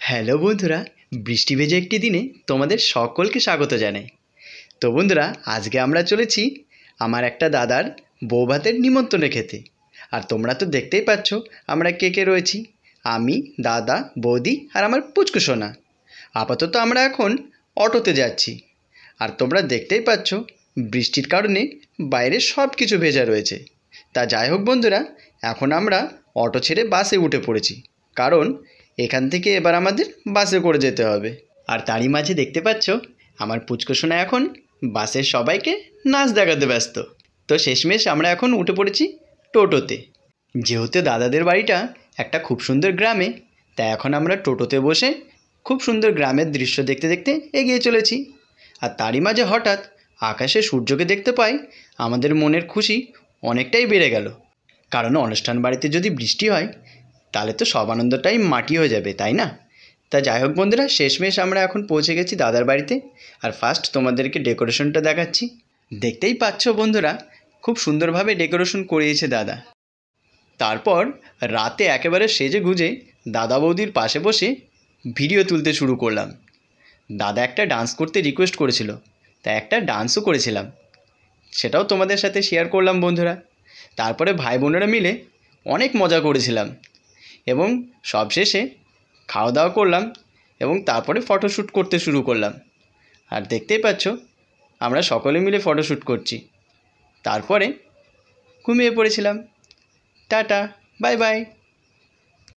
Hello বন্ধুরা, বৃষ্টি ভেজা একটি দিনে তোমাদের সকলকে স্বাগত জানাই। তো বন্ধুরা, আজকে আমরা চলেছি আমার একটা দাদার বউ ভাতের নিমন্ত্রণে খেতে। আর তোমরা তো দেখতেই পাচ্ছ আমরা কে কে রয়েছি। আমি, দাদা, বৌদি আর আমার পুচকু সোনা। আপাতত আমরা এখন অটোতে যাচ্ছি। আর তোমরা দেখতেই পাচ্ছ বৃষ্টির কারণে বাইরে সব কিছু ভেজা রয়েছে। তা যাই হোক বন্ধুরা, এখন আমরা অটো ছেড়ে বাসে উঠে পড়েছি, কারণ এখান থেকে এবার আমাদের বাসে করে যেতে হবে। আর তারই মাঝে দেখতে পাচ্ছ আমার পুচকু সোনা এখন বাসের সবাইকে নাচ দেখাতে ব্যস্ত। তো শেষমেশ আমরা এখন উঠে পড়েছি টোটোতে। যেহেতু দাদাদের বাড়িটা একটা খুব সুন্দর গ্রামে, তাই এখন আমরা টোটোতে বসে খুব সুন্দর গ্রামের দৃশ্য দেখতে দেখতে এগিয়ে চলেছি। আর তারই মাঝে হঠাৎ আকাশে সূর্যকে দেখতে পাই, আমাদের মনের খুশি অনেকটাই বেড়ে গেল। কারণ অনুষ্ঠান বাড়িতে যদি বৃষ্টি হয় তাহলে তো সব আনন্দটাই মাটি হয়ে যাবে, তাই না? তা যাই হোক বন্ধুরা, শেষমেশ আমরা এখন পৌঁছে গেছি দাদার বাড়িতে। আর ফার্স্ট তোমাদেরকে ডেকোরেশনটা দেখাচ্ছি। দেখতেই পাচ্ছ বন্ধুরা, খুব সুন্দরভাবে ডেকোরেশন করিয়েছে দাদা। তারপর রাতে একেবারে সেজে গুজে দাদা বৌদির পাশে বসে ভিডিও তুলতে শুরু করলাম। দাদা একটা ডান্স করতে রিকোয়েস্ট করেছিল, তাই একটা ডান্সও করেছিলাম, সেটাও তোমাদের সাথে শেয়ার করলাম বন্ধুরা। তারপরে ভাই বোনেরা মিলে অনেক মজা করেছিলাম এবং সবশেষে খাওয়া দাওয়া করলাম এবং তারপরে ফটোশ্যুট করতে শুরু করলাম। আর দেখতেই পাচ্ছ আমরা সকলে মিলে ফটোশ্যুট করছি। তারপরে ঘুমিয়ে পড়েছিলাম। Tata, bye bye.